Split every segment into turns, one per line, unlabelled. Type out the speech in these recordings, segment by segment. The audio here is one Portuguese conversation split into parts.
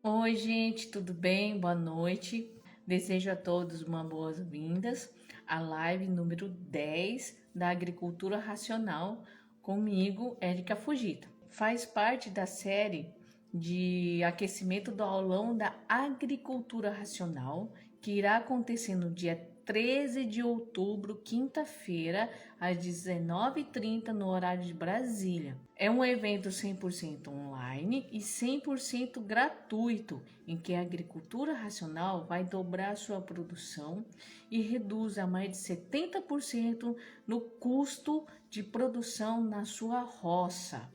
Oi, gente, tudo bem? Boa noite. Desejo a todos uma boas-vindas à live número 10 da Agricultura Racional, comigo, Érica Fujita. Faz parte da série de aquecimento do aulão da Agricultura Racional, que irá acontecer no dia 13 de outubro, quinta-feira, às 19h30, no horário de Brasília. É um evento 100% online e 100% gratuito, em que a agricultura racional vai dobrar sua produção e reduz a mais de 70% no custo de produção na sua roça.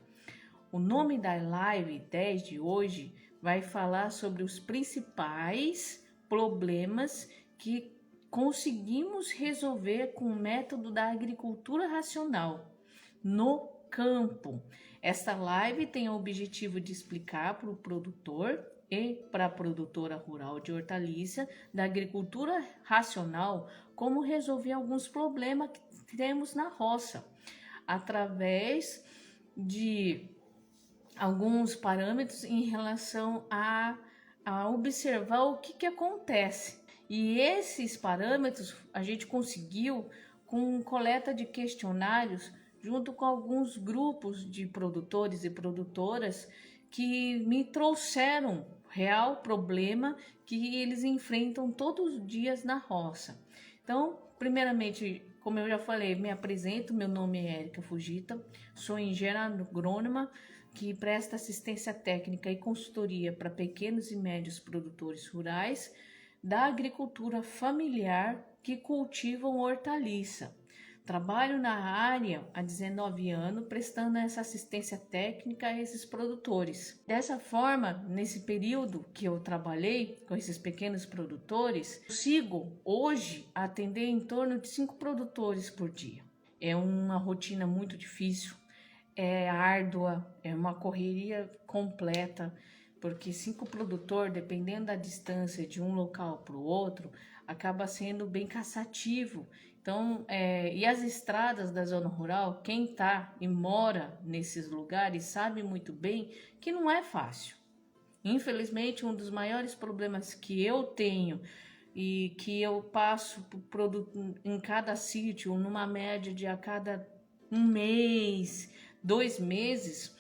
O nome da live 10 de hoje vai falar sobre os principais problemas que conseguimos resolver com o método da agricultura racional no campo. Esta live tem o objetivo de explicar para o produtor e para a produtora rural de hortaliça da agricultura racional como resolver alguns problemas que temos na roça, através de alguns parâmetros em relação a observar o que acontece. E esses parâmetros a gente conseguiu com coleta de questionários junto com alguns grupos de produtores e produtoras que me trouxeram real problema que eles enfrentam todos os dias na roça. Então, primeiramente, como eu já falei, me apresento, meu nome é Érica Fujita, sou engenheira agrônoma que presta assistência técnica e consultoria para pequenos e médios produtores rurais da agricultura familiar que cultivam hortaliça. Trabalho na área há 19 anos, prestando essa assistência técnica a esses produtores. Dessa forma, nesse período que eu trabalhei com esses pequenos produtores, consigo hoje atender em torno de 5 produtores por dia. É uma rotina muito difícil, é árdua, é uma correria completa, porque 5 produtores, dependendo da distância de um local para o outro, acaba sendo bem cansativo. Então, e as estradas da zona rural, quem está e mora nesses lugares sabe muito bem que não é fácil. Infelizmente, um dos maiores problemas que eu tenho e que eu passo por produto em cada sítio, numa média de a cada um mês, 2 meses,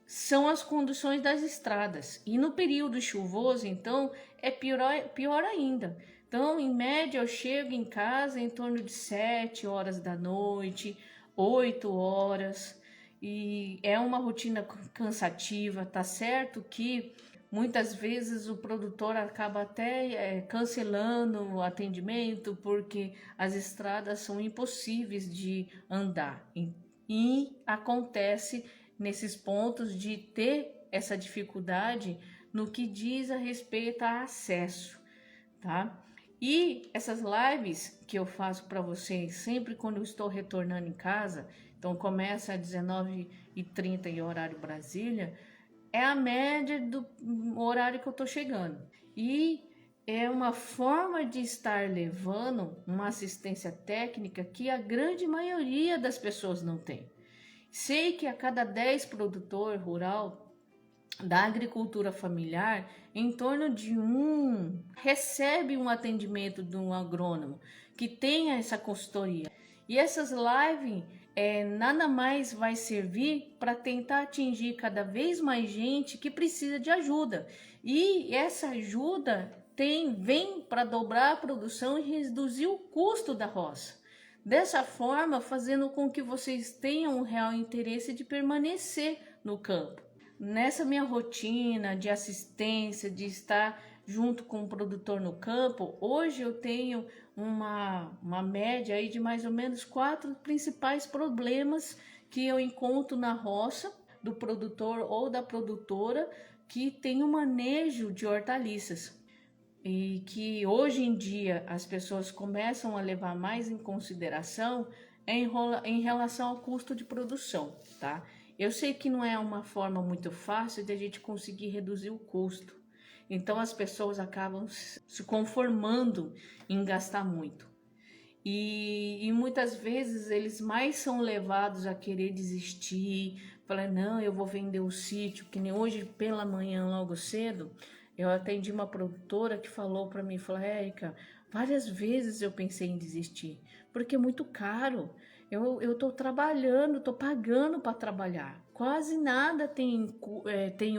são as condições das estradas. E no período chuvoso, então, é pior ainda. Então, em média, eu chego em casa em torno de 7 horas da noite, 8 horas, e é uma rotina cansativa. Tá certo que muitas vezes o produtor acaba até cancelando o atendimento porque as estradas são impossíveis de andar. E acontece nesses pontos de ter essa dificuldade no que diz a respeito a acesso, tá? E essas lives que eu faço para vocês sempre quando eu estou retornando em casa, então começa às 19h30 em horário Brasília, é a média do horário que eu estou chegando. E é uma forma de estar levando uma assistência técnica que a grande maioria das pessoas não tem. Sei que a cada 10 produtor rural da agricultura familiar, em torno de um recebe um atendimento de um agrônomo que tenha essa consultoria. E essas lives nada mais vai servir para tentar atingir cada vez mais gente que precisa de ajuda. E essa ajuda vem para dobrar a produção e reduzir o custo da roça. Dessa forma, fazendo com que vocês tenham um real interesse de permanecer no campo. Nessa minha rotina de assistência, de estar junto com o produtor no campo, hoje eu tenho uma média aí de mais ou menos 4 principais problemas que eu encontro na roça do produtor ou da produtora que tem o manejo de hortaliças e que hoje em dia as pessoas começam a levar mais em consideração em relação ao custo de produção, tá? Eu sei que não é uma forma muito fácil de a gente conseguir reduzir o custo, então as pessoas acabam se conformando em gastar muito. E muitas vezes eles mais são levados a querer desistir, falar, não, eu vou vender o sítio, que nem hoje pela manhã logo cedo, Eu atendi uma produtora que falou para mim, falou, Érica, várias vezes eu pensei em desistir, porque é muito caro. Eu tô trabalhando, tô pagando para trabalhar. Quase nada tem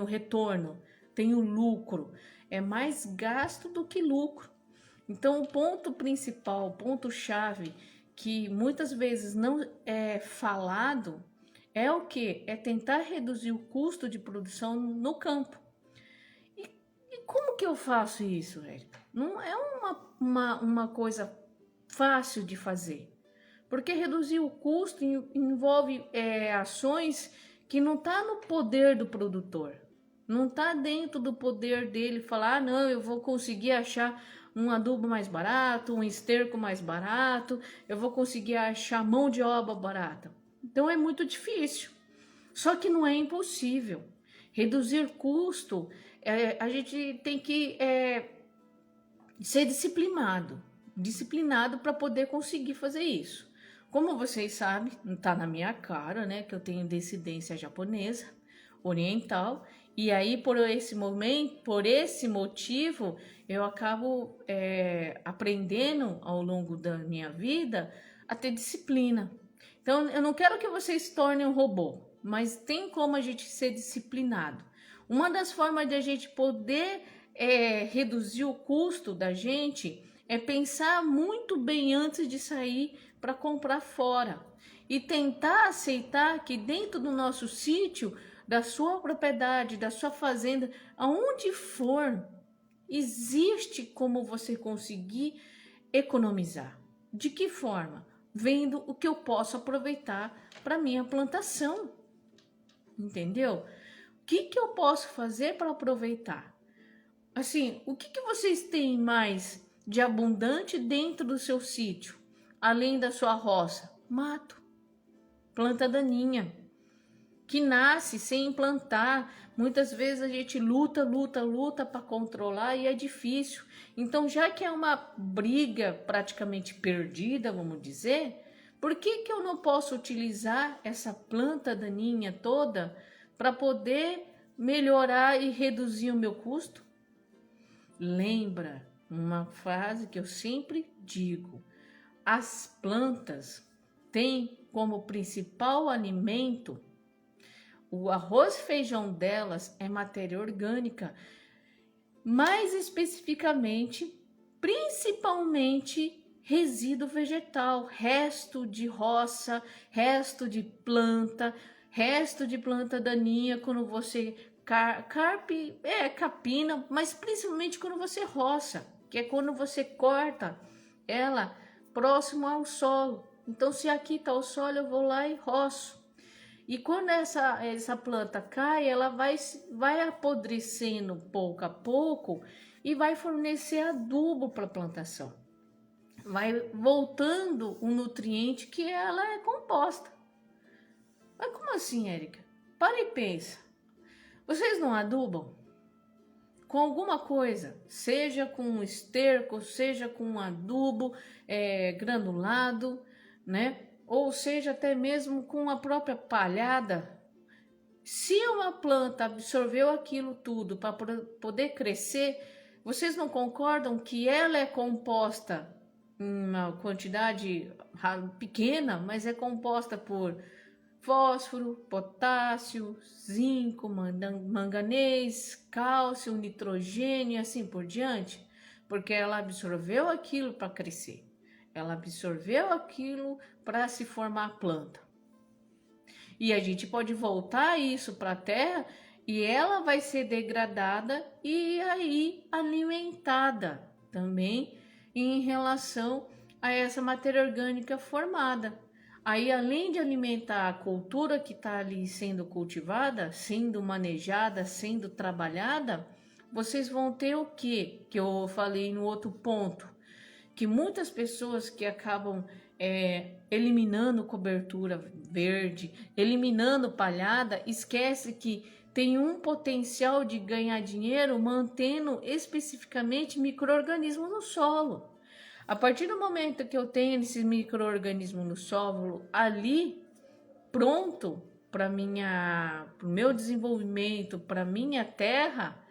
o retorno, tem o lucro. É mais gasto do que lucro. Então, o ponto principal, o ponto-chave, que muitas vezes não é falado, é o que? É tentar reduzir o custo de produção no campo. E como que eu faço isso, Érica? Não é uma coisa fácil de fazer. Porque reduzir o custo envolve ações que não está no poder do produtor. Não está dentro do poder dele falar, não, eu vou conseguir achar um adubo mais barato, um esterco mais barato, eu vou conseguir achar mão de obra barata. Então é muito difícil. Só que não é impossível. Reduzir custo, a gente tem que ser disciplinado para poder conseguir fazer isso. Como vocês sabem, está na minha cara, né, que eu tenho descendência japonesa, oriental, e aí por esse momento, por esse motivo, eu acabo aprendendo ao longo da minha vida a ter disciplina. Então, eu não quero que vocês se tornem um robô, mas tem como a gente ser disciplinado. Uma das formas de a gente poder reduzir o custo da gente é pensar muito bem antes de sair para comprar fora e tentar aceitar que dentro do nosso sítio, da sua propriedade, da sua fazenda, aonde for, existe como você conseguir economizar. De que forma? Vendo o que eu posso aproveitar para minha plantação. Entendeu? O que eu posso fazer para aproveitar? Assim, o que vocês têm mais de abundante dentro do seu sítio, além da sua roça? Mato, planta daninha, que nasce sem implantar. Muitas vezes a gente luta para controlar e é difícil. Então, já que é uma briga praticamente perdida, vamos dizer, por que eu não posso utilizar essa planta daninha toda para poder melhorar e reduzir o meu custo? Lembra uma frase que eu sempre digo: as plantas têm como principal alimento o arroz e feijão delas é matéria orgânica, mais especificamente, principalmente resíduo vegetal, resto de roça, resto de planta daninha quando você capina, mas principalmente quando você roça, que é quando você corta ela próximo ao solo. Então, se aqui está o solo, eu vou lá e roço. E quando essa planta cai, ela vai apodrecendo pouco a pouco e vai fornecer adubo para a plantação. Vai voltando o nutriente que ela é composta. Mas como assim, Érica? Para e pensa. Vocês não adubam? Com alguma coisa, seja com esterco, seja com adubo granulado, né? Ou seja, até mesmo com a própria palhada. Se uma planta absorveu aquilo tudo para poder crescer, vocês não concordam que ela é composta em uma quantidade pequena, mas é composta por fósforo, potássio, zinco, manganês, cálcio, nitrogênio e assim por diante, porque ela absorveu aquilo para crescer. Ela absorveu aquilo para se formar a planta. E a gente pode voltar isso para a terra e ela vai ser degradada e aí alimentada também em relação a essa matéria orgânica formada. Aí, além de alimentar a cultura que está ali sendo cultivada, sendo manejada, sendo trabalhada, vocês vão ter o quê? Que eu falei no outro ponto, que muitas pessoas que acabam eliminando cobertura verde, eliminando palhada, esquece que tem um potencial de ganhar dinheiro mantendo especificamente micro-organismos no solo. A partir do momento que eu tenho esses micro-organismos no solo ali, pronto para o meu desenvolvimento, para minha terra,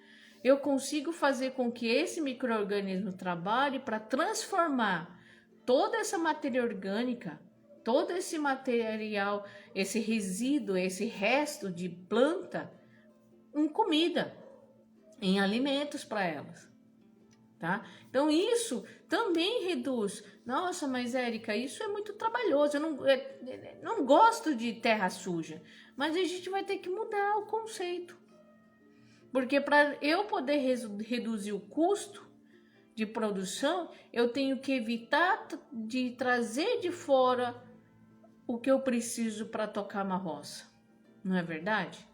eu consigo fazer com que esse micro-organismo trabalhe para transformar toda essa matéria orgânica, todo esse material, esse resíduo, esse resto de planta em comida, em alimentos para elas, tá? Então isso também reduz. Nossa, mas Érica, isso é muito trabalhoso, eu não gosto de terra suja, mas a gente vai ter que mudar o conceito. Porque para eu poder reduzir o custo de produção, eu tenho que evitar de trazer de fora o que eu preciso para tocar uma roça, não é verdade?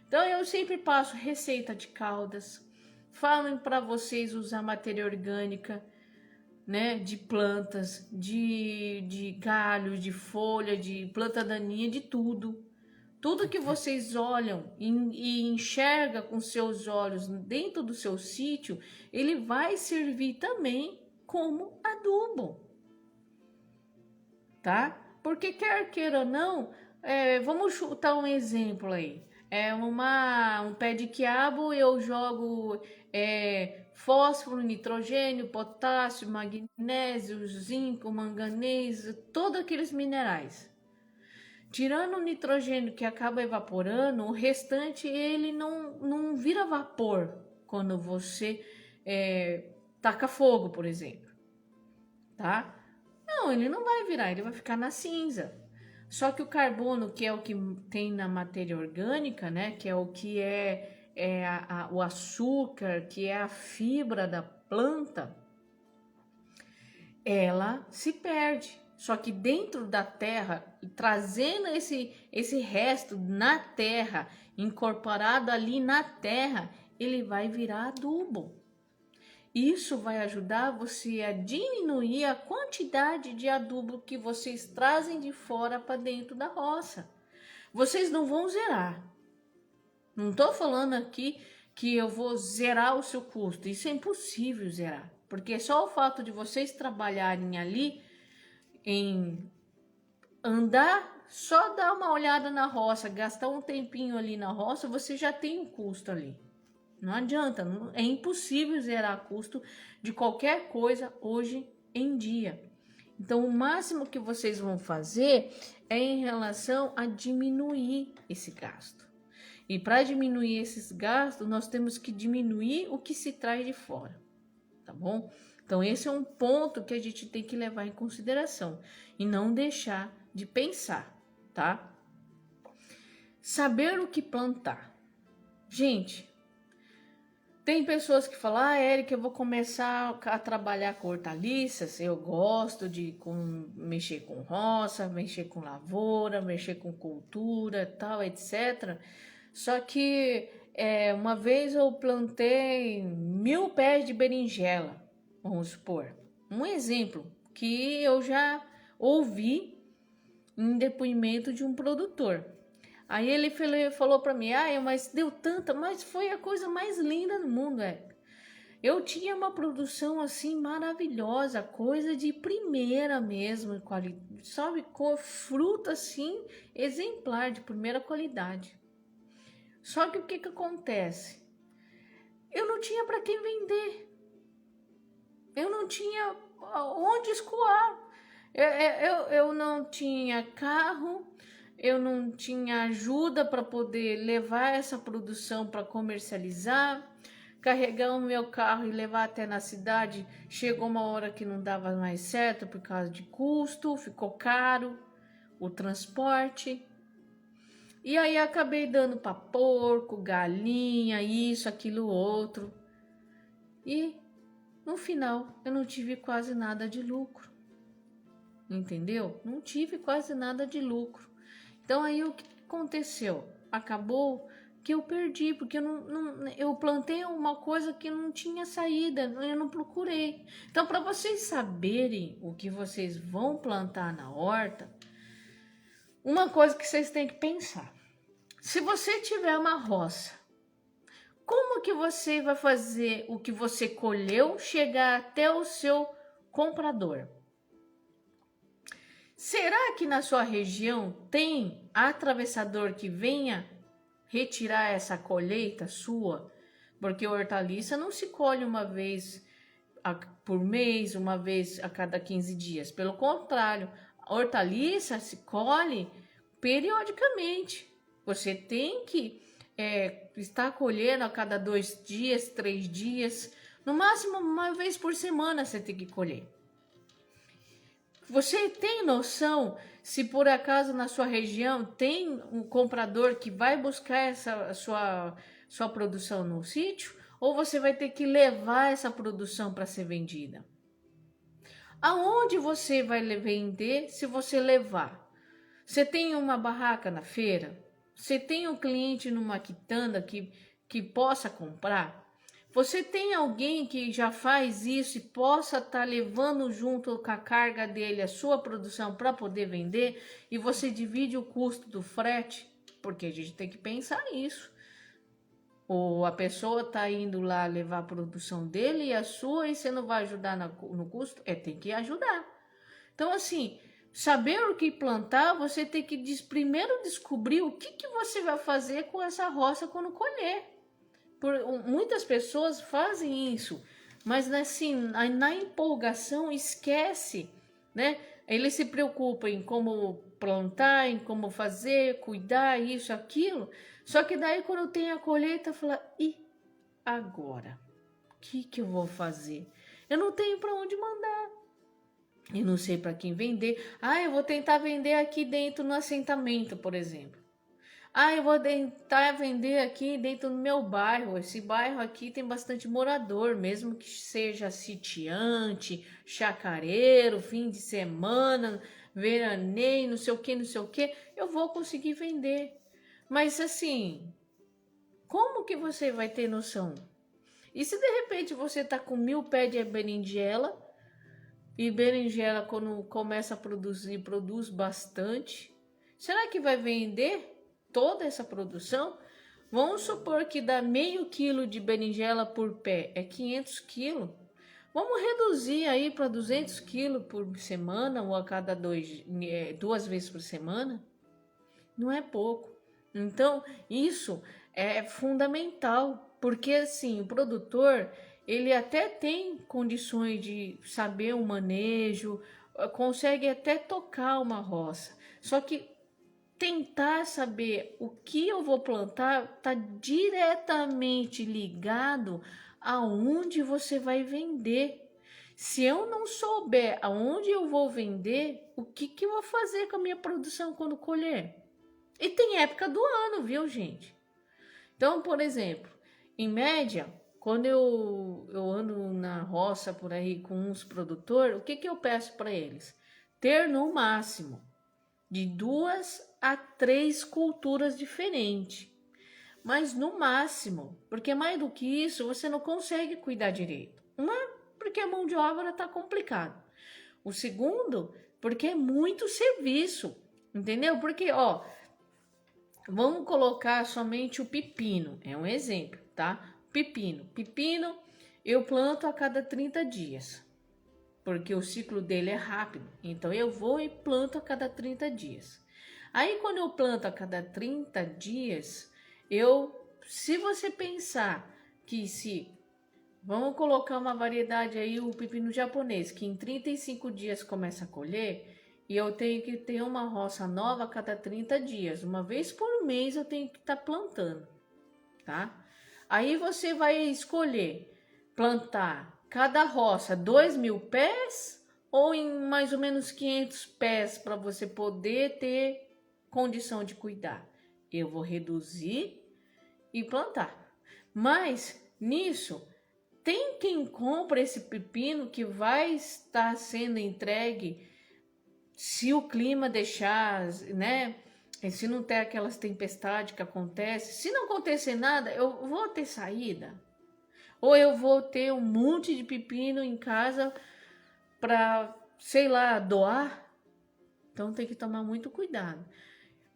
Então eu sempre passo receita de caldas, falo para vocês usar matéria orgânica, né, de plantas, de galho, de folha, de planta daninha, de tudo. Tudo que vocês olham e enxerga com seus olhos dentro do seu sítio, ele vai servir também como adubo, tá? Porque quer queira ou não, vamos chutar um exemplo aí. Um pé de quiabo, eu jogo fósforo, nitrogênio, potássio, magnésio, zinco, manganês, todos aqueles minerais. Tirando o nitrogênio que acaba evaporando, o restante ele não vira vapor quando você taca fogo, por exemplo, tá? Não, ele não vai virar, ele vai ficar na cinza. Só que o carbono, que é o que tem na matéria orgânica, né? Que é o que o açúcar, que é a fibra da planta, ela se perde. Só que dentro da terra, trazendo esse resto na terra, incorporado ali na terra, ele vai virar adubo. Isso vai ajudar você a diminuir a quantidade de adubo que vocês trazem de fora para dentro da roça. Vocês não vão zerar. Não estou falando aqui que eu vou zerar o seu custo. Isso é impossível zerar. Porque só o fato de vocês trabalharem ali, em andar, só dar uma olhada na roça, gastar um tempinho ali na roça, você já tem um custo ali. Não adianta, é impossível zerar custo de qualquer coisa hoje em dia. Então, o máximo que vocês vão fazer é em relação a diminuir esse gasto. E para diminuir esses gastos, nós temos que diminuir o que se traz de fora, tá bom? Então, esse é um ponto que a gente tem que levar em consideração e não deixar de pensar, tá? Saber o que plantar. Gente, tem pessoas que falam, Érica, eu vou começar a trabalhar com hortaliças, eu gosto de mexer com roça, mexer com lavoura, mexer com cultura, tal, etc. Só que uma vez eu plantei 1000 pés de berinjela, vamos supor. Um exemplo que eu já ouvi em depoimento de um produtor. Aí ele falou para mim, mas deu tanta, mas foi a coisa mais linda do mundo, Eu tinha uma produção assim maravilhosa, coisa de primeira mesmo, sabe, com fruta assim exemplar, de primeira qualidade. Só que o que acontece? Eu não tinha para quem vender. Eu não tinha onde escoar. Eu não tinha carro, eu não tinha ajuda para poder levar essa produção para comercializar, carregar o meu carro e levar até na cidade. Chegou uma hora que não dava mais certo por causa de custo, ficou caro o transporte. E aí acabei dando para porco, galinha, isso, aquilo, outro. E no final eu não tive quase nada de lucro. Entendeu? Não tive quase nada de lucro. Então aí o que aconteceu? Acabou que eu perdi, porque eu plantei uma coisa que não tinha saída, eu não procurei. Então, para vocês saberem o que vocês vão plantar na horta, uma coisa que vocês têm que pensar. Se você tiver uma roça, como que você vai fazer o que você colheu chegar até o seu comprador? Será que na sua região tem atravessador que venha retirar essa colheita sua Porque hortaliça não se colhe uma vez por mês, uma vez a cada 15 dias. Pelo contrário, a hortaliça se colhe periodicamente. Você tem que estar colhendo a cada 2 dias, 3 dias, no máximo uma vez por semana você tem que colher. Você tem noção se por acaso na sua região tem um comprador que vai buscar essa sua produção no sítio? Ou você vai ter que levar essa produção para ser vendida? Aonde você vai vender se você levar? Você tem uma barraca na feira? Você tem um cliente numa quitanda que possa comprar? Você tem alguém que já faz isso e possa estar levando junto com a carga dele a sua produção para poder vender e você divide o custo do frete? Porque a gente tem que pensar nisso. Ou a pessoa está indo lá levar a produção dele e a sua e você não vai ajudar no custo? Tem que ajudar. Então, assim, saber o que plantar, você tem que primeiro descobrir o que você vai fazer com essa roça quando colher. Muitas pessoas fazem isso, mas assim, na empolgação esquece, né? Ele se preocupa em como plantar, em como fazer, cuidar, isso, aquilo. Só que daí quando tem a colheita, fala, e agora? O que eu vou fazer? Eu não tenho para onde mandar. Eu não sei para quem vender. Eu vou tentar vender aqui dentro no assentamento, por exemplo. Eu vou tentar vender aqui dentro do meu bairro. Esse bairro aqui tem bastante morador, mesmo que seja sitiante, chacareiro, fim de semana, veraneio, não sei o que, não sei o que. Eu vou conseguir vender. Mas assim, como que você vai ter noção? E se de repente você tá com 1000 pés de berinjela, e berinjela quando começa a produzir, produz bastante, será que vai vender toda essa produção? Vamos supor que dá meio quilo de berinjela por pé, é 500 quilos. Vamos reduzir aí para 200 quilos por semana ou a cada 2 vezes por semana? Não é pouco. Então, isso é fundamental, porque assim, o produtor, ele até tem condições de saber o manejo, consegue até tocar uma roça. Só que tentar saber o que eu vou plantar está diretamente ligado aonde você vai vender. Se eu não souber aonde eu vou vender, o que eu vou fazer com a minha produção quando colher? E tem época do ano, viu, gente? Então, por exemplo, em média, quando eu ando na roça por aí com uns produtores, o que eu peço para eles? Ter no máximo de 2 a 3 culturas diferentes. Mas no máximo, porque mais do que isso você não consegue cuidar direito. Uma, porque a mão de obra está complicado. O segundo, porque é muito serviço, entendeu? Porque, vamos colocar somente o pepino, é um exemplo, tá? Pepino eu planto a cada 30 dias, porque o ciclo dele é rápido. Então eu vou e planto a cada 30 dias. Aí quando eu planto a cada 30 dias, se você pensar que vamos colocar uma variedade aí, o pepino japonês, que em 35 dias começa a colher, e eu tenho que ter uma roça nova a cada 30 dias. Uma vez por mês eu tenho que estar plantando, tá? Aí você vai escolher plantar cada roça 2.000 pés ou em mais ou menos 500 pés para você poder ter condição de cuidar. Eu vou reduzir e plantar. Mas nisso, tem quem compra esse pepino que vai estar sendo entregue se o clima deixar, né? Se não ter aquelas tempestades que acontecem, se não acontecer nada, eu vou ter saída. Ou eu vou ter um monte de pepino em casa para, sei lá, doar. Então tem que tomar muito cuidado.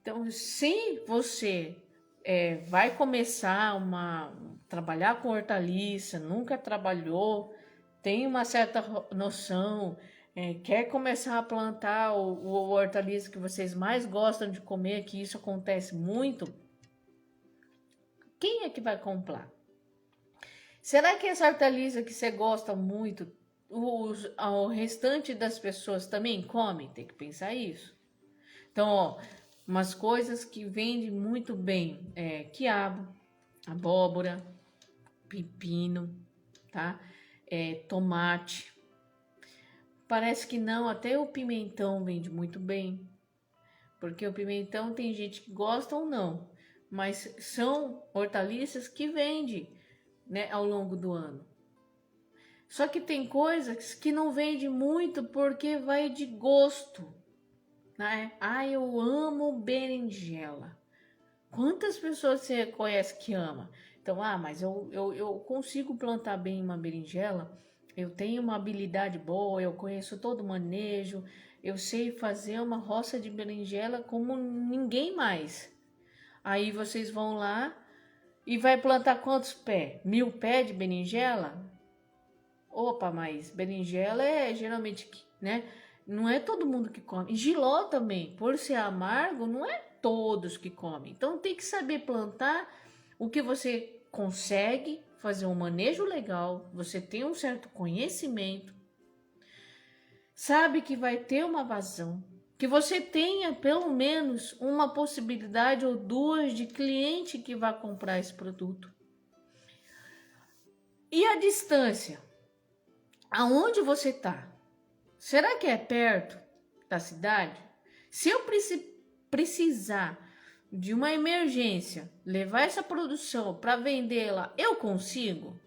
Então, se você vai começar trabalhar com hortaliça, nunca trabalhou, tem uma certa noção, quer começar a plantar o hortaliça que vocês mais gostam de comer, que isso acontece muito, quem é que vai comprar? Será que essa hortaliça que você gosta muito, o restante das pessoas também come? Tem que pensar isso. Então, ó, umas coisas que vendem muito bem é quiabo, abóbora, pepino, tá? Tomate. Parece que não, até o pimentão vende muito bem, porque o pimentão tem gente que gosta ou não, mas são hortaliças que vendem, né, ao longo do ano. Só que tem coisas que não vende muito porque vai de gosto, né? Ah, eu amo berinjela. Quantas pessoas você conhece que ama? Então, mas eu consigo plantar bem uma berinjela, eu tenho uma habilidade boa, eu conheço todo o manejo, eu sei fazer uma roça de berinjela como ninguém mais. Aí vocês vão lá e vai plantar quantos pés? 1000 pés de berinjela? Opa, mas berinjela é geralmente, né? Não é todo mundo que come. Jiló também, por ser amargo, não é todos que comem. Então tem que saber plantar o que você consegue, fazer um manejo legal, você tem um certo conhecimento, sabe que vai ter uma vazão, que você tenha pelo menos uma possibilidade ou duas de cliente que vai comprar esse produto. E a distância? Aonde você está? Será que é perto da cidade? Se eu precisar de uma emergência, levar essa produção para vendê-la, eu consigo?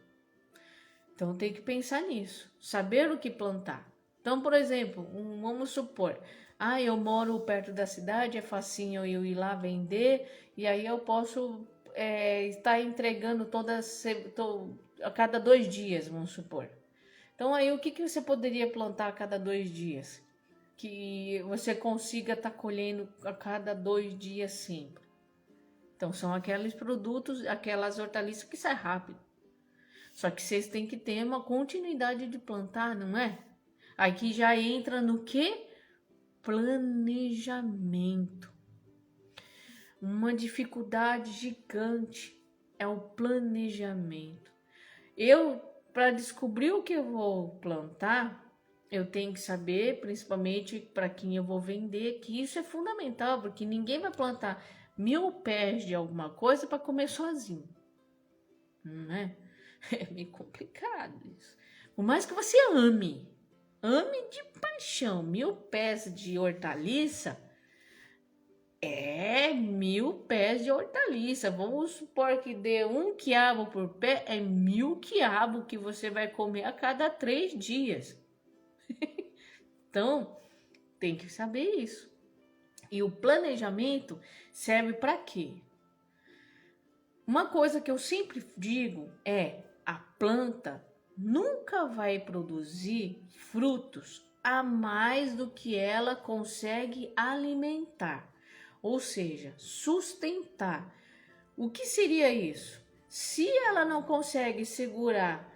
Então tem que pensar nisso, saber o que plantar. Então, por exemplo, vamos supor, eu moro perto da cidade, é facinho eu ir lá vender e aí eu posso estar entregando a cada 2 dias, vamos supor. Então aí o que você poderia plantar a cada 2 dias? Que você consiga estar colhendo a cada 2 dias sempre. Então são aqueles produtos, aquelas hortaliças que saem rápido. Só que vocês têm que ter uma continuidade de plantar, não é? Aqui já entra no que? Planejamento. Uma dificuldade gigante é o planejamento. Para descobrir o que eu vou plantar, eu tenho que saber, principalmente para quem eu vou vender, que isso é fundamental, porque ninguém vai plantar 1000 pés de alguma coisa para comer sozinho, não é? É meio complicado isso. Por mais que você ame de paixão 1000 pés de hortaliça, 1000 pés de hortaliça. Vamos supor que dê 1 quiabo por pé, é 1000 quiabo que você vai comer a cada 3 dias. Então, tem que saber isso. E o planejamento serve para quê? Uma coisa que eu sempre digo é: a planta nunca vai produzir frutos a mais do que ela consegue alimentar, ou seja, sustentar. O que seria isso? Se ela não consegue segurar,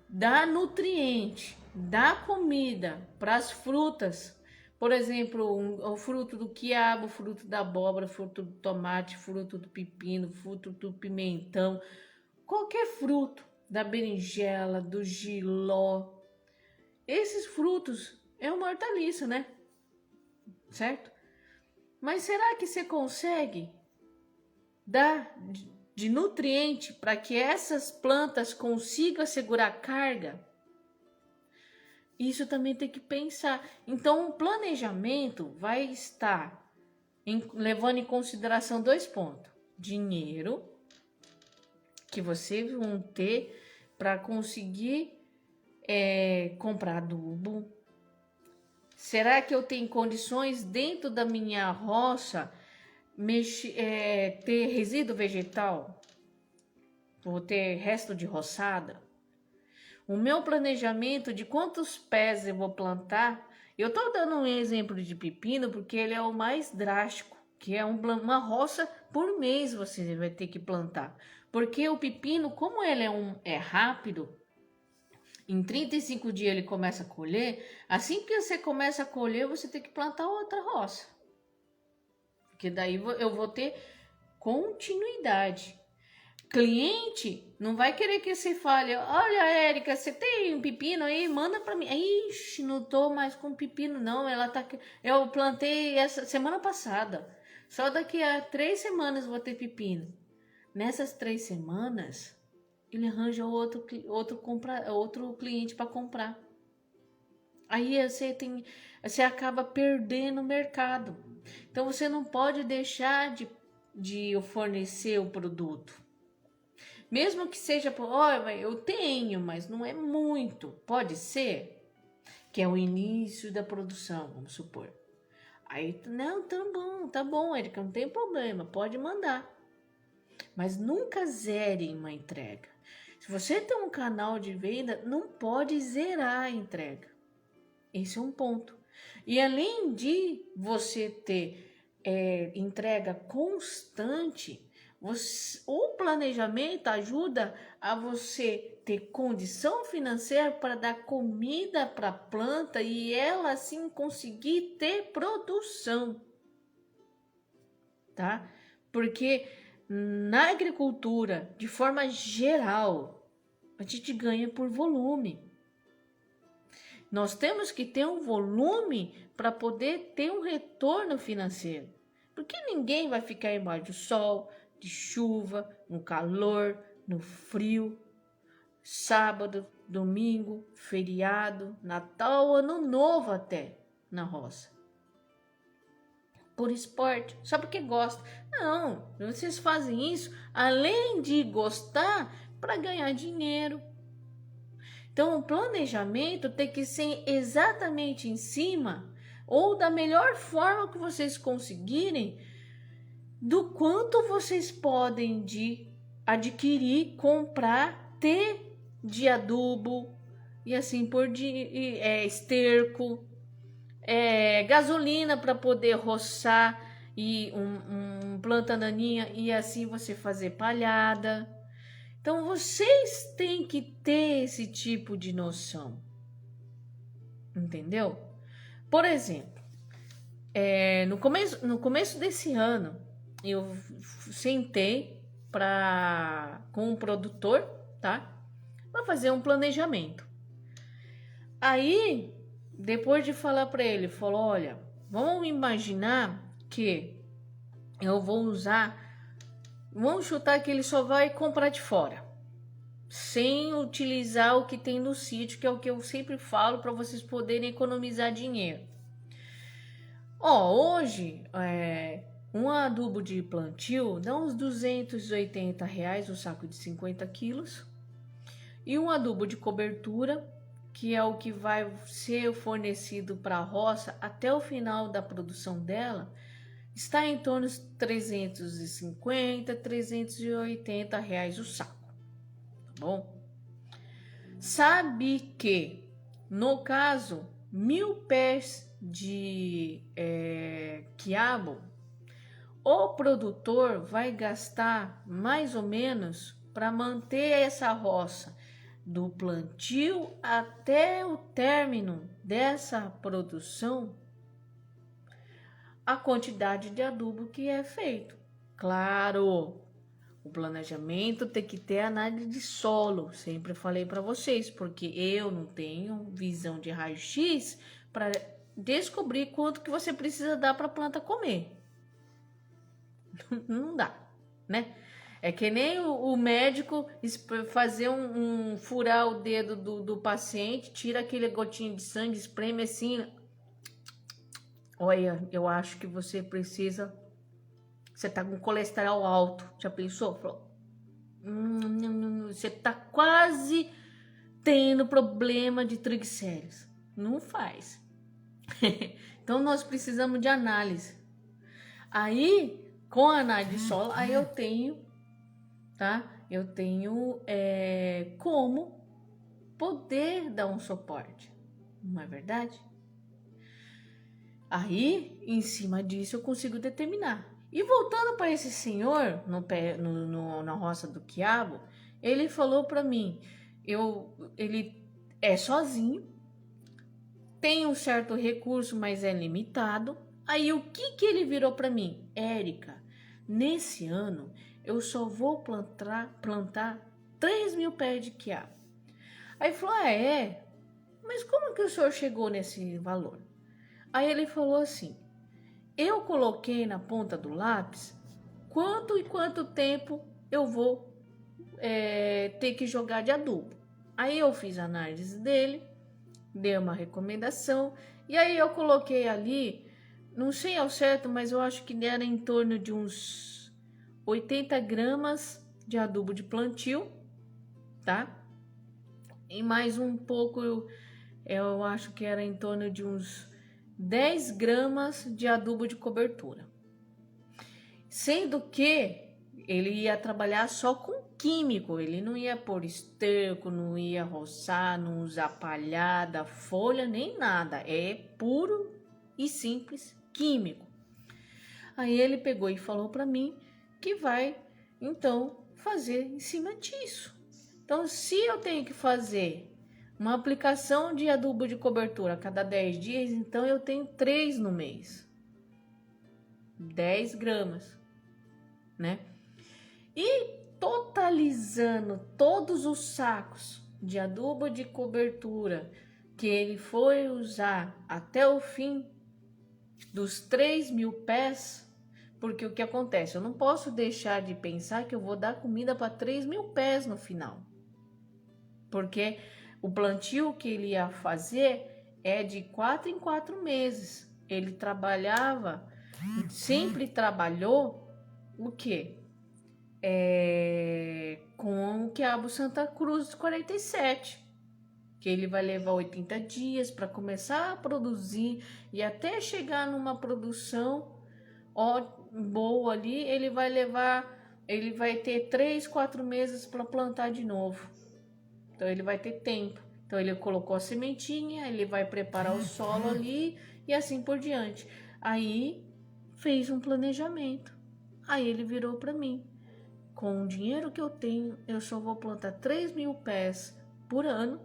dar nutriente, dar comida para as frutas, por exemplo, o fruto do quiabo, o fruto da abóbora, o fruto do tomate, o fruto do pepino, o fruto do pimentão, qualquer fruto, da berinjela, do jiló, esses frutos é uma hortaliça, né? Certo? Mas será que você consegue dar de nutriente para que essas plantas consigam segurar carga? Isso também tem que pensar. Então, o planejamento vai estar levando em consideração 2 pontos: dinheiro que vocês vão ter para conseguir comprar adubo. Será que eu tenho condições dentro da minha roça ter resíduo vegetal? Vou ter resto de roçada? O meu planejamento de quantos pés eu vou plantar, eu estou dando um exemplo de pepino porque ele é o mais drástico, que é uma roça por mês você vai ter que plantar. Porque o pepino, como ele é rápido, em 35 dias ele começa a colher, assim que você começa a colher, você tem que plantar outra roça. Porque daí eu vou ter continuidade. cliente não vai querer que você fale, olha, Érica, você tem um pepino aí? Manda para mim. Ixi, não tô mais com pepino, não. Eu plantei essa semana passada. Só daqui a 3 semanas vou ter pepino. Nessas 3 semanas, ele arranja outro cliente para comprar. Aí você acaba perdendo o mercado. Então você não pode deixar de fornecer o produto. Mesmo que seja, eu tenho, mas não é muito. Pode ser que é o início da produção, vamos supor. Aí, não, tá bom, Érica, não tem problema, pode mandar. Mas nunca zere uma entrega. Se você tem um canal de venda, não pode zerar a entrega. Esse é um ponto. E além de você ter entrega constante, o planejamento ajuda a você ter condição financeira para dar comida para a planta e ela assim conseguir ter produção, tá? Porque na agricultura, de forma geral, a gente ganha por volume. Nós temos que ter um volume para poder ter um retorno financeiro. Porque ninguém vai ficar embaixo do sol, de chuva, no calor, no frio, sábado, domingo, feriado, Natal, Ano Novo até, na roça. Por esporte, só porque gosta. Não, vocês fazem isso além de gostar para ganhar dinheiro. Então, o planejamento tem que ser exatamente em cima ou da melhor forma que vocês conseguirem do quanto vocês podem adquirir, comprar, ter de adubo e assim por esterco, gasolina para poder roçar e um planta daninha e assim você fazer palhada. Então, vocês têm que ter esse tipo de noção. Entendeu? Por exemplo, no começo desse ano, eu sentei com um produtor, tá? Para fazer um planejamento. Aí, depois de falar para ele, falou, olha, vamos imaginar que eu vamos chutar que ele só vai comprar de fora, sem utilizar o que tem no sítio, que é o que eu sempre falo para vocês poderem economizar dinheiro. Hoje, um adubo de plantio dá uns R$280 o saco de 50 quilos. E um adubo de cobertura, que é o que vai ser fornecido para a roça até o final da produção dela, está em torno de R$350, R$380 o saco, tá bom? Sabe que, no caso, 1.000 pés de quiabo, o produtor vai gastar mais ou menos para manter essa roça do plantio até o término dessa produção, a quantidade de adubo que é feito. Claro, o planejamento tem que ter análise de solo, sempre falei para vocês, porque eu não tenho visão de raio-x para descobrir quanto que você precisa dar para a planta comer. Não dá, né? É que nem o médico fazer furar o dedo do paciente, tira aquele gotinho de sangue, espreme assim. Olha, eu acho que você tá com colesterol alto. Já pensou? Falou, você tá quase tendo problema de triglicéridos. Não faz. Então nós precisamos de análise. Aí, com a análise de solo, aí eu tenho, tá? Eu tenho como poder dar um suporte. Não é verdade? Aí, em cima disso, eu consigo determinar. E voltando para esse senhor na roça do quiabo, ele falou para mim, ele é sozinho, tem um certo recurso, mas é limitado. Aí o que ele virou para mim? Érica, nesse ano eu só vou plantar 3.000 pés de quiabo. Aí ele falou, é? Mas como que o senhor chegou nesse valor? Aí ele falou assim, eu coloquei na ponta do lápis quanto e quanto tempo eu vou ter que jogar de adubo. Aí eu fiz a análise dele, dei uma recomendação, e aí eu coloquei ali, não sei ao certo, mas eu acho que era em torno de uns 80 gramas de adubo de plantio, tá? E mais um pouco, eu acho que era em torno de uns 10 gramas de adubo de cobertura. Sendo que ele ia trabalhar só com químico, ele não ia pôr esterco, não ia roçar, não usar palhada, folha, nem nada. É puro e simples químico. Aí ele pegou e falou para mim que vai, então, fazer em cima disso. Então, se eu tenho que fazer uma aplicação de adubo de cobertura a cada 10 dias, então eu tenho 3 no mês. 10 gramas, né? E totalizando todos os sacos de adubo de cobertura que ele foi usar até o fim dos 3.000 pés, porque o que acontece? Eu não posso deixar de pensar que eu vou dar comida para 3.000 pés no final, porque o plantio que ele ia fazer é de 4 em 4 meses. Ele trabalhava, sempre trabalhou o quê? Com o quiabo Santa Cruz 47, que ele vai levar 80 dias para começar a produzir e até chegar numa produção boa ali, ele vai ter 3, 4 meses para plantar de novo. Então ele vai ter tempo. Então ele colocou a sementinha, ele vai preparar o solo ali e assim por diante. Aí fez um planejamento. Aí ele virou para mim. Com o dinheiro que eu tenho, eu só vou plantar 3.000 pés por ano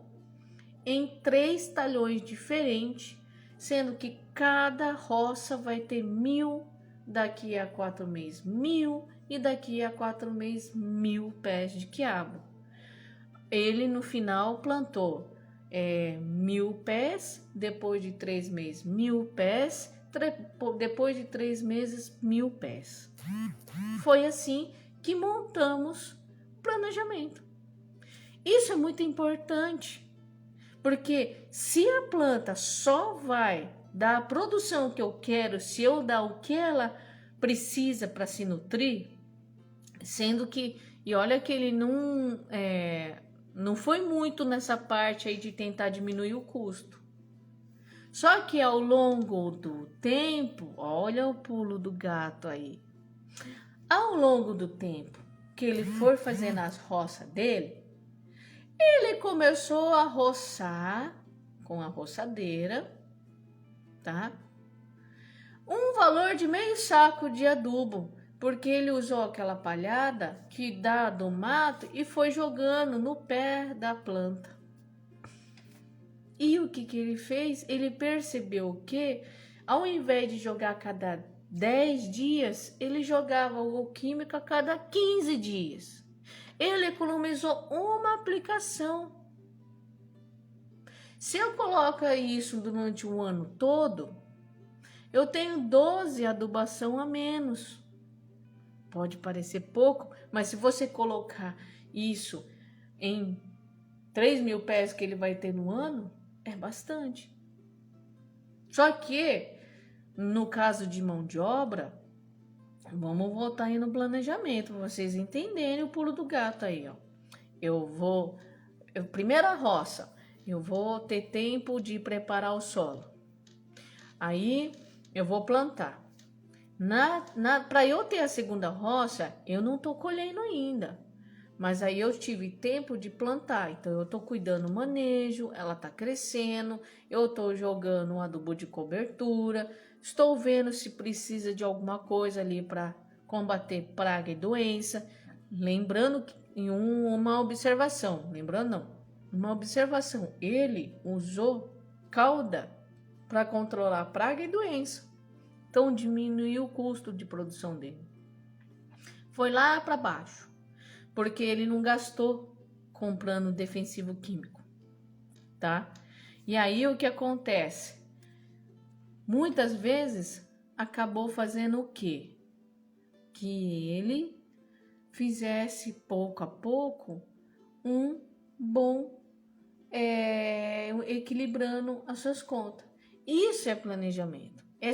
em 3 talhões diferentes, sendo que cada roça vai ter 1.000, daqui a 4 meses 1.000 e daqui a 4 meses 1.000 pés de quiabo. Ele no final plantou 1.000 pés, depois de 3 meses 1.000 pés, depois de 3 meses 1.000 pés. Foi assim que montamos planejamento. Isso é muito importante, porque se a planta só vai dar a produção que eu quero, se eu dar o que ela precisa para se nutrir, sendo que, e olha que ele não foi muito nessa parte aí de tentar diminuir o custo. Só que ao longo do tempo, olha o pulo do gato aí. Ao longo do tempo que ele for fazendo as roças dele, ele começou a roçar com a roçadeira, tá? Um valor de meio saco de adubo, porque ele usou aquela palhada que dá do mato e foi jogando no pé da planta. E o que ele fez? Ele percebeu que, ao invés de jogar a cada 10 dias, ele jogava o químico a cada 15 dias. Ele economizou uma aplicação. Se eu coloco isso durante o ano todo, eu tenho 12 adubação a menos. Pode parecer pouco, mas se você colocar isso em 3.000 pés que ele vai ter no ano, é bastante. Só que, no caso de mão de obra, vamos voltar aí no planejamento, para vocês entenderem o pulo do gato aí, ó. Primeira roça, eu vou ter tempo de preparar o solo. Aí, eu vou plantar. Para eu ter a segunda roça, eu não tô colhendo ainda. Mas aí eu tive tempo de plantar, então eu tô cuidando do manejo, ela tá crescendo, eu tô jogando um adubo de cobertura, estou vendo se precisa de alguma coisa ali para combater praga e doença. Lembrando que uma observação, ele usou cauda para controlar praga e doença, então diminuiu o custo de produção dele. foi lá para baixo, porque ele não gastou comprando defensivo químico, tá? E aí o que acontece? Muitas vezes acabou fazendo o quê? Que ele fizesse pouco a pouco um bom equilibrando as suas contas. Isso é planejamento. É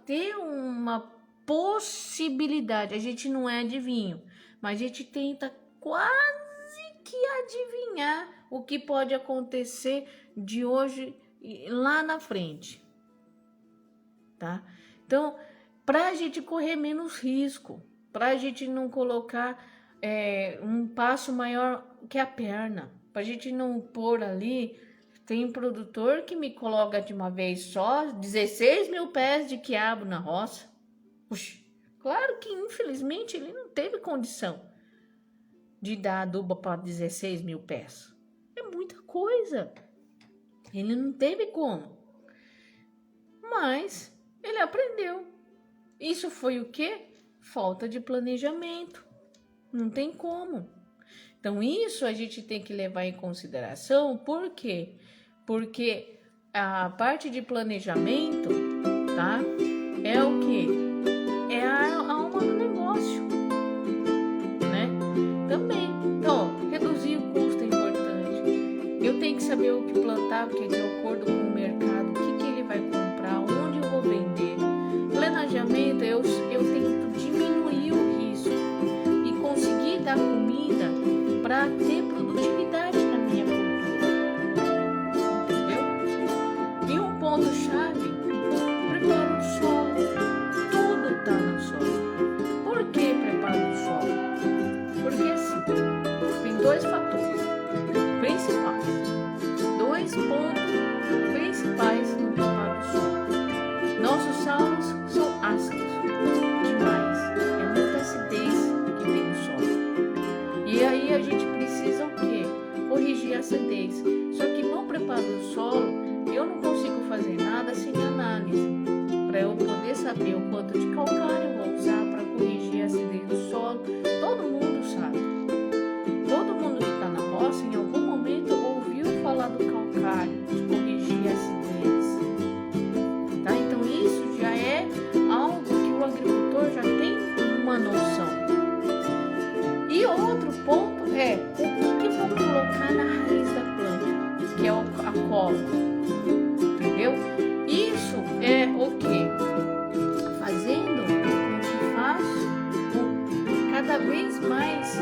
ter uma possibilidade. A gente não é adivinho, mas a gente tenta quase que adivinhar o que pode acontecer de hoje lá na frente, tá? Então, para a gente correr menos risco, para a gente não colocar um passo maior que a perna, para a gente não pôr ali. Tem produtor que me coloca de uma vez só 16 mil pés de quiabo na roça. Puxa, claro que infelizmente ele não teve condição de dar adubo para 16 mil pés. É muita coisa. Ele não teve como. Mas ele aprendeu. Isso foi o quê? Falta de planejamento. Não tem como. Então isso a gente tem que levar em consideração. Por quê? Porque a parte de planejamento, tá? É o quê? É a alma do negócio, né? Também. Então, reduzir o custo é importante. Eu tenho que saber o que plantar, porque é de acordo com o mercado, o que ele vai comprar, onde eu vou vender. Planejamento, eu tento diminuir o risco e conseguir dar comida para ter produtividade na minha cultura. Entendeu? E um ponto-chave, preparo do solo. Tudo está no solo. Por que preparo do solo? Porque assim, tem dois fatores principais. Dois pontos principais no preparo do solo. Nossos solos são ácidos demais. É muita acidez que tem no solo. E aí a gente precisa o quê? Corrigir a acidez. Só que no preparo do solo, eu não consigo fazer nada sem análise. Para eu poder saber o quanto de calcário eu vou usar para corrigir a acidez do solo. Todo mundo sabe. Todo mundo que está na roça, em algum momento, ouviu falar do calcário, de corrigir a acidez. Tá? Então isso já é algo que o agricultor já tem uma noção. E outro ponto é o que eu vou colocar na raiz da planta, que é a cola, entendeu? Isso é o que? Fazendo com que faço cada vez mais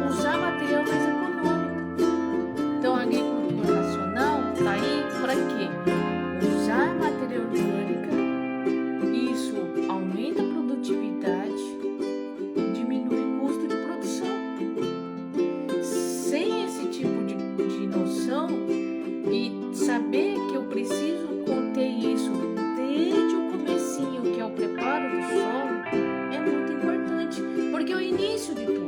usar material mais econômico. Então a agricultura racional está aí para quê? Usar material orgânica. Isso aumenta a produtividade, diminui o custo de produção. Sem esse tipo de noção e saber que eu preciso conter isso desde o comecinho, que é o preparo do solo, é muito importante, porque é o início de tudo.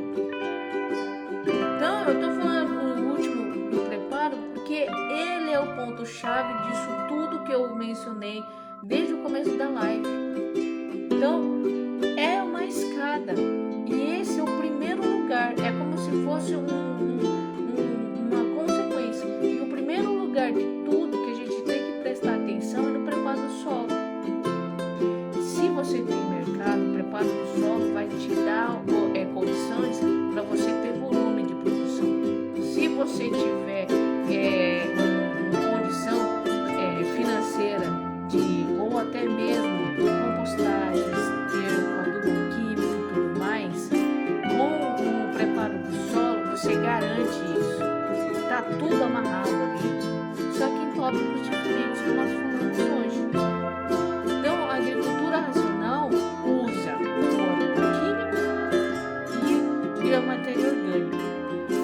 Então eu estou falando o último do preparo, porque ele é o ponto-chave disso tudo que eu mencionei desde o começo da live. Então, é uma escada. E esse é o primeiro lugar. É como se fosse uma consequência. E o primeiro lugar de tudo que a gente tem que prestar atenção é no preparo do solo. Se você tem mercado, o preparo do solo vai te dar condições para você ter volume de produção. Se você tiver condição financeira ou até mesmo compostagem, esterco, adubo químico e tudo mais, com o preparo do solo você garante isso. Está tudo amarrado ali. Só que em tópicos diferentes que nós falamos hoje. Então a agricultura racional usa o adubo químico e a matéria orgânica,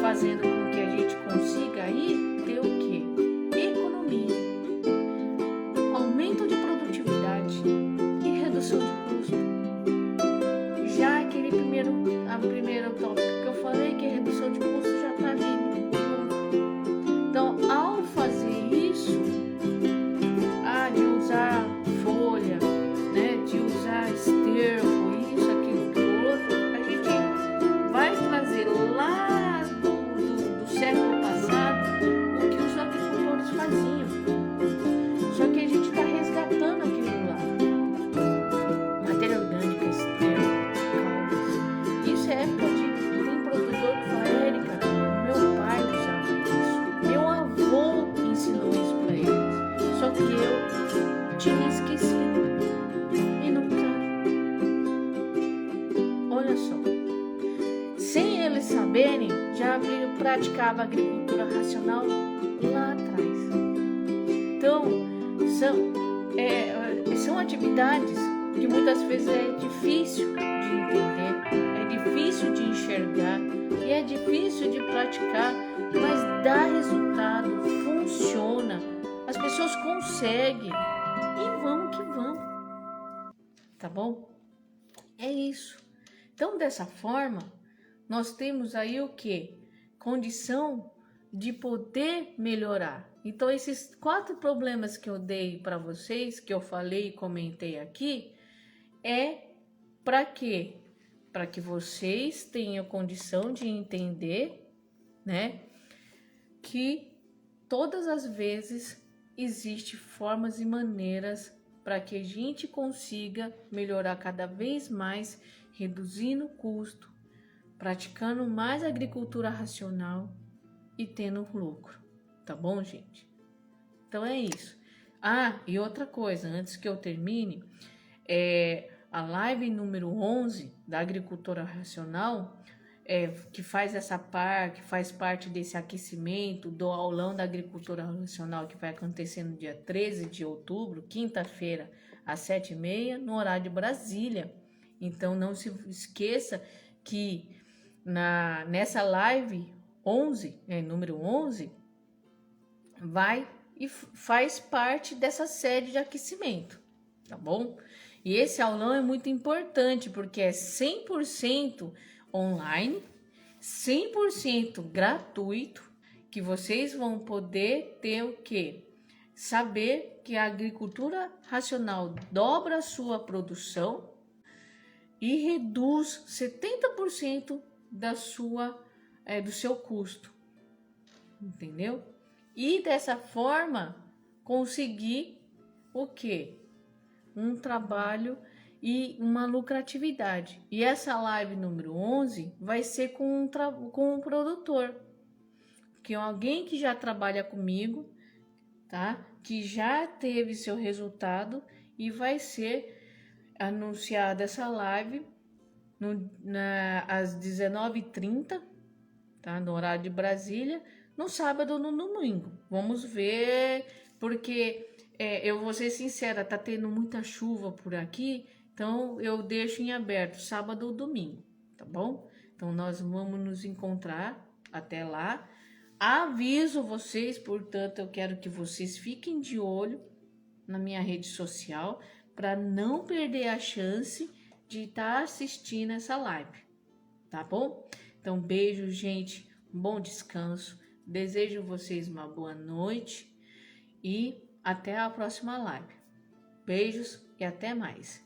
fazendo com que a gente consiga aí ter o quê? Economia, aumento de produtividade e redução de custo. Já aquele primeiro tópico que eu falei, que a redução de custo já está ali. Então, ao fazer isso, de usar folha, né, de usar esterco, isso, aquilo, aquilo outro, a verem, já praticava agricultura racional lá atrás. Então, são atividades que muitas vezes é difícil de entender, é difícil de enxergar e é difícil de praticar, mas dá resultado, funciona, as pessoas conseguem e vamos que vamos, tá bom? É isso. Então, dessa forma, nós temos aí o quê? Condição de poder melhorar. Então, esses 4 problemas que eu dei para vocês, que eu falei e comentei aqui, é para quê? Para que vocês tenham condição de entender, né, que todas as vezes existem formas e maneiras para que a gente consiga melhorar cada vez mais, reduzindo o custo, praticando mais agricultura racional e tendo lucro, tá bom, gente? Então é isso. Ah, e outra coisa, antes que eu termine, a live número 11 da agricultura racional, que faz parte desse aquecimento do aulão da agricultura racional que vai acontecer no dia 13 de outubro, quinta-feira, às 7h30, no horário de Brasília. Então não se esqueça que nessa live 11, número 11, vai e faz parte dessa série de aquecimento, tá bom? E esse aulão é muito importante porque é 100% online, 100% gratuito, que vocês vão poder ter o quê? Saber que a agricultura racional dobra a sua produção e reduz 70% do seu custo, entendeu? E dessa forma conseguir o quê? Um trabalho e uma lucratividade. E essa live número 11 vai ser com um produtor, que é alguém que já trabalha comigo, tá? Que já teve seu resultado e vai ser anunciada essa live às 19h30, tá? No horário de Brasília, no sábado ou no domingo. Vamos ver, porque eu vou ser sincera, tá tendo muita chuva por aqui, então eu deixo em aberto sábado ou domingo, tá bom? Então nós vamos nos encontrar até lá. Aviso vocês, portanto, eu quero que vocês fiquem de olho na minha rede social para não perder a chance de estar assistindo essa live, tá bom? Então, beijo, gente, bom descanso, desejo vocês uma boa noite e até a próxima live. Beijos e até mais.